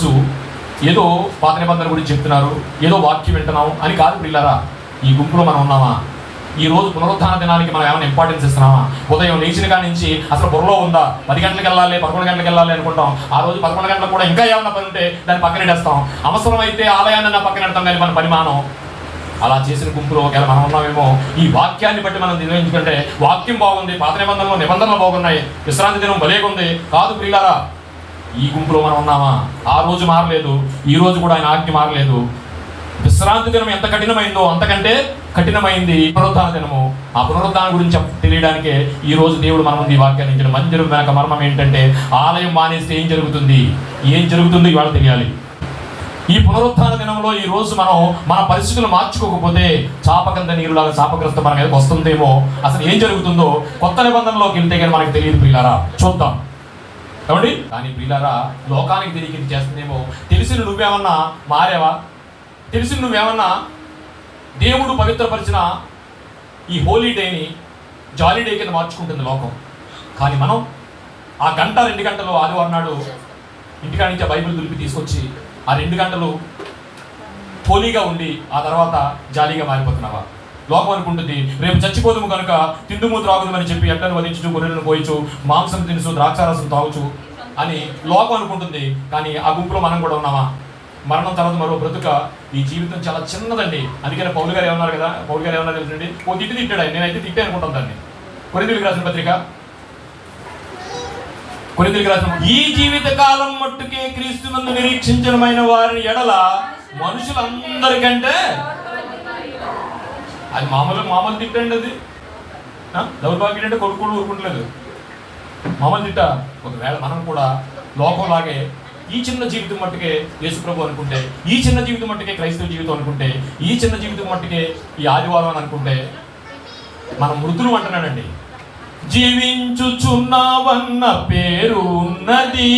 ఈరోజు ఏదో పాత నిబంధన గురించి చెప్తున్నారు, ఏదో వాక్యం వింటున్నాం అని కాదు ప్రియులారా. ఈ గుంపులో మనం ఉన్నామా? ఈ రోజు పునరుత్థాన దినానికి మనం ఏమైనా ఇంపార్టెన్స్ ఇస్తున్నామా? ఉదయం లేచిన కాడి నుంచి అసలు బుర్రలో ఉందా 10 గంటలకు వెళ్ళాలి, 11 గంటలకు వెళ్ళాలి అనుకుంటాం. ఆ రోజు 11 గంటలకు కూడా ఇంకా ఏమైనా పని ఉంటే దాన్ని పక్కనెడేస్తాం. అవసరం అయితే ఆలయాన్ని పక్కన పెడతాం, కానీ మన పని మానం. అలా చేసిన గుంపులో ఒకవేళ మనం ఉన్నామేమో. ఈ వాక్యాన్ని బట్టి మనం నిర్ణయించుకుంటే వాక్యం బాగుంది, పాత నిబంధనలు బాగున్నాయి, విశ్రాంతి దినం భలేగుంది కాదు ప్రియులారా. ఈ గుంపులో మనం ఉన్నామా? ఆ రోజు మారలేదు, ఈ రోజు కూడా ఆయన ఆజ్ఞ మారలేదు. విశ్రాంతి దినం ఎంత కఠినమైందో అంతకంటే కఠినమైంది పునరుత్థాన దినము. ఆ పునరుత్థానం గురించి తెలియడానికే ఈ రోజు దేవుడు మన ముందు ఈ వాక్యాన్ని ఇచ్చిన. మందిరం వెనక మర్మం ఏంటంటే ఆలయం మానేస్తే ఏం జరుగుతుందో ఇవాళ తెలియాలి. ఈ పునరుత్థాన దినంలో ఈ రోజు మనం మన పరిస్థితులు మార్చుకోకపోతే చాపకంద నీరులాగా శాపగ్రస్త మన మీదకి వస్తుందేమో. అసలు ఏం జరుగుతుందో కొత్త నిబంధనలోకి వెళ్తే కానీ మనకు తెలియదు ప్రియులారా. చూద్దాం ఏమండి. కానీ ప్రియులారా, లోకానికి తిరిగి చేస్తుందేమో. తెలిసిన నువ్వేమన్నా మారావా? తెలిసిన నువ్వేమన్నా దేవుడు పవిత్రపరిచిన ఈ హోలీ డేని జాలీ డే కింద మార్చుకుంటుంది లోకం. కానీ మనం ఆ 1-2 గంటలు ఆదివారం నాడు ఇంటికాడ నుంచి బైబిల్ దులిపి తీసుకొచ్చి ఆ 2 గంటలు హోలీగా ఉండి ఆ తర్వాత జాలీగా మారిపోతున్నావా? లోకం అనుకుంటుంది రేపు చచ్చిపోదుము కనుక తిందుము త్రాగుదమని చెప్పి ఎడ్లను వధించు, గొర్రెలను పోయిచు, మాంసం తినుచు, ద్రాక్షారసం తాగుచు అని లోకం అనుకుంటుంది. కానీ ఆ గుంపులో మనం కూడా ఉన్నామా? మరణం తర్వాత మరో బ్రతుక. ఈ జీవితం చాలా చిన్నదండి. అందుకని పౌలు గారు ఏమన్నారు తెలుసండి, ఓ తిట్టాడు ఆయన. నేనైతే తిట్టే అనుకుంటాను దాన్ని. కొరింథీయులకు రాసిన పత్రిక, కొరింథీయులకు రాసిన ఈ జీవిత కాలం మట్టుకే క్రీస్తునందు నిరీక్షించడమైన వారిని ఎడల మనుషులందరికంటే అది మామూలు తిట్టండి. అది దౌర్భాగ్యం అంటే కొడుకు ఊరుకుంటలేదు, మామూలు తిట్ట. ఒకవేళ మనం కూడా లోకంలాగే ఈ చిన్న జీవితం మట్టుకే యేసుప్రభు అనుకుంటే, ఈ చిన్న జీవితం మట్టుకే క్రైస్తవ జీవితం అనుకుంటే, ఈ చిన్న జీవితం మట్టుకే ఈ ఆదివారం అని అనుకుంటే మనం మృతులు అంటున్నాడండి. జీవించుచున్నావన్న పేరు ఉన్నది,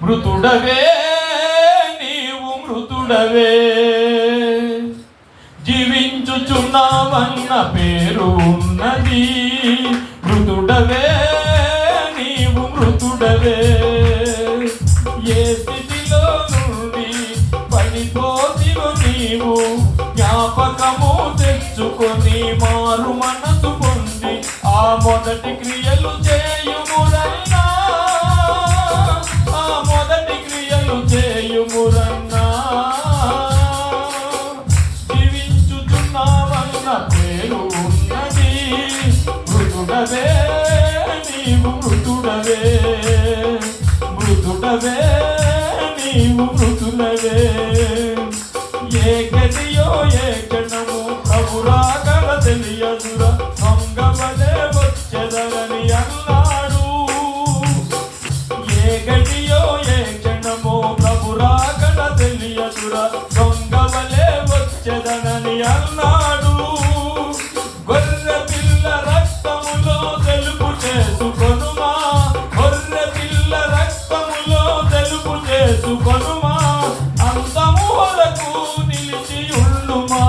మృతుడవే నీవు మృతుడవే. జీవించుచున్నావన్న పేరు ఉన్నది, మృతుడవే నీవు మృతుడవే. ఏ స్థితిలో నుండి పడిపోతివో నీవు జ్ఞాపకము తెచ్చుకొని మారు మనసు పొంది ఆ మొదటి క్రియలు చేయుమురన్నా, ఆ మొదటి క్రియలు చేయుమురన్నా. జీవించుచున్నావన్న పేరు ఉన్నది, మృతుడవే నీవు మృతుడవే, మృతుడవే నీవు మృతులవే. ఏ గదియో ఏ క్షణము ప్రభురాకడ తెలియదురా, దొంగవలే వచ్చెదరని అన్నాడు. ఏ గదియో ఏ క్షణము ప్రభురాకడ తెలియదురా, దొంగవలే వచ్చెదరని అన్నాడు. గొర్రె పిల్ల రక్తములో తెలుపు చేసుకొనుమా, గొర్రె పిల్ల రక్తములో తెలుపు చేసుకొనుమా, అంతము వరకు నిలిచి ఉండుమా.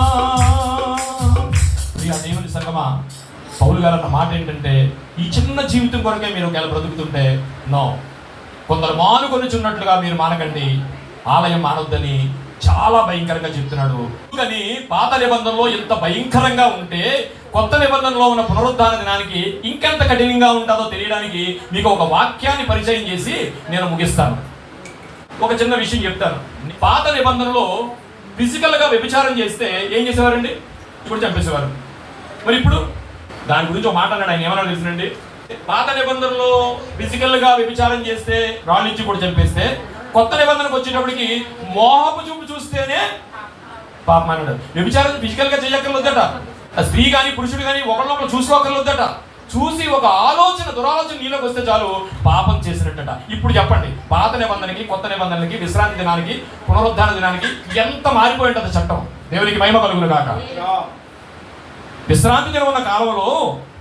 ప్రియా దేవుని సంగమా, పౌలు గారు అన్న మాట ఏంటంటే ఈ చిన్న జీవితం కొరకే మీరు ఒకవేళ బ్రతుకుతుంటే నో, కొందరు మానుకొనిచున్నట్లుగా మీరు మానకండి, ఆలయం మానొద్దని చాలా భయంకరంగా చెప్తున్నాడు. కానీ పాత నిబంధనలో ఎంత భయంకరంగా ఉంటే కొత్త నిబంధనలో ఉన్న పునరుద్ధాన దినానికి ఇంకెంత కఠినంగా ఉంటుందో తెలియడానికి మీకు ఒక వాక్యాన్ని పరిచయం చేసి నేను ముగిస్తాను. ఒక చిన్న విషయం చెప్తాను. పాత నిబంధనలో ఫిజికల్గా వ్యభిచారం చేస్తే ఏం చేసేవారండి? ఇప్పుడు చంపేసేవారు. మరి ఇప్పుడు దాని గురించి ఒక మాట అన్నాడు ఆయన. ఏమన్నా తెలుసునండి, పాత నిబంధనలో ఫిజికల్గా వ్యభిచారం చేస్తే రాళ్ళు ఇచ్చి కూడా చంపేస్తే, కొత్త నిబంధనకు వచ్చేటప్పటికి మోహపు చూపు చూస్తేనే పాపం అన్నాడు. వ్యభిచారం ఫిజికల్గా చేయక్కర్లేదట. స్త్రీ కానీ పురుషుడు కానీ ఒకళ్ళొకరు చూసుకోకర్లేదట. చూసి ఒక దురాలోచన నీలోకి వస్తే చాలు పాపం చేసినట్టట. ఇప్పుడు చెప్పండి, పాత నిబంధనకి కొత్త నిబంధనలకి విశ్రాంతి దినానికి పునరుద్ధాన దినానికి ఎంత మారిపోయి ఉంటుంది చట్టం. దేవునికి మహిమ కలుగును గాక. విశ్రాంతి దినం ఉన్న కాలంలో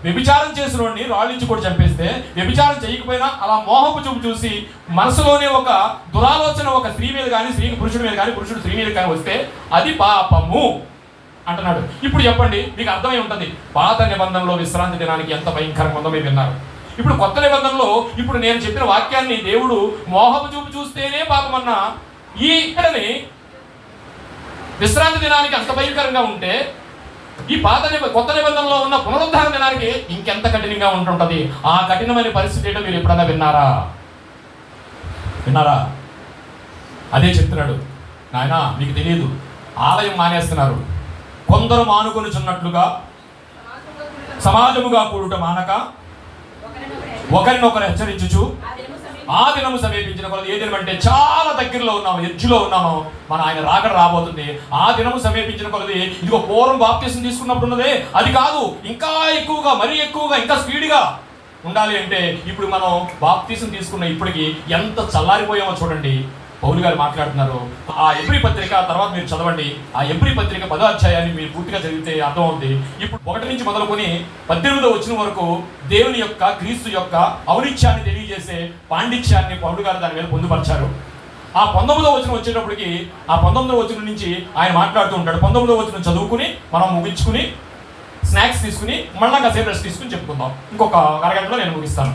వ్యభిచారం చేసిన వాడిని రాళ్ళించి కూడా చంపేస్తే, వ్యభిచారం చేయకపోయినా అలా మోహపు చూపు చూసి మనసులోనే ఒక దురాలోచన ఒక స్త్రీ మీద కానీ, స్త్రీకి పురుషుడి మీద కానీ, పురుషుడు స్త్రీ మీద కానీ వస్తే అది పాపము అంటున్నాడు. ఇప్పుడు చెప్పండి, మీకు అర్థమై ఉంటుంది పాత నిబంధనలో విశ్రాంతి దినానికి ఎంత భయంకరంగా ఉందో మీరు విన్నారు. ఇప్పుడు కొత్త నిబంధనలో ఇప్పుడు నేను చెప్పిన వాక్యాన్ని దేవుడు మోహపు చూపు చూస్తేనే పాపం మొన్న ఈ ఇక్కడని విశ్రాంతి దినానికి అంత భయంకరంగా ఉంటే ఈ కొత్త నిబంధనలో ఉన్న పునరుద్ధాన దినానికి ఇంకెంత కఠినంగా ఉంటుంటది. ఆ కఠినమైన పరిస్థితి ఏంటో మీరు ఎప్పుడన్నా విన్నారా? అదే చెప్తున్నాడు, నాయన మీకు తెలియదు, ఆలయం మానేస్తున్నారు, కొందరు మానుకొనుచున్నట్లుగా సమాజముగా కూడుట మానక ఒకరినొకరు హెచ్చరించుచు ఆ దినము సమీపించిన కొలది. ఏ దినం అంటే చాలా దగ్గరలో ఉన్నాము, ఎడ్జ్లో ఉన్నాము, మన ఆయన రాకడ రాబోతుంది. ఆ దినము సమీపించిన కొలది, ఇదిగో పూర్వం బాప్తిసం తీసుకున్నప్పుడు ఉన్నదే అది కాదు, ఇంకా ఎక్కువగా, మరీ ఎక్కువగా, ఇంకా స్పీడ్గా ఉండాలి అంటే ఇప్పుడు మనం బాప్తిసం తీసుకున్న ఇప్పటికి ఎంత చల్లారిపోయామో చూడండి. పౌలు గారు మాట్లాడుతున్నారు. ఆ ఎబ్రీ పత్రిక తర్వాత మీరు చదవండి. ఆ ఎబ్రీ పత్రిక 10వ అధ్యాయాన్ని మీరు పూర్తిగా చదివితే అర్థమవుతుంది. ఇప్పుడు 1 నుంచి మొదలుకొని 18వ వచనం వరకు దేవుని యొక్క, క్రీస్తు యొక్క ఔనిత్యాన్ని తెలియజేసే పాండిత్యాన్ని పౌలు గారు దాని మీద పొందుపరిచారు. ఆ 19వ వచనం వచ్చేటప్పటికి ఆ 19వ వచనం నుంచి ఆయన మాట్లాడుతూ ఉంటాడు. 19వ వచనం చదువుకుని మనం ముగించుకుని స్నాక్స్ తీసుకుని మళ్ళీ కాసేపు రెస్ట్ తీసుకుని చెప్పుకుందాం. ఇంకొక అరగంటలో నేను ముగిస్తాను.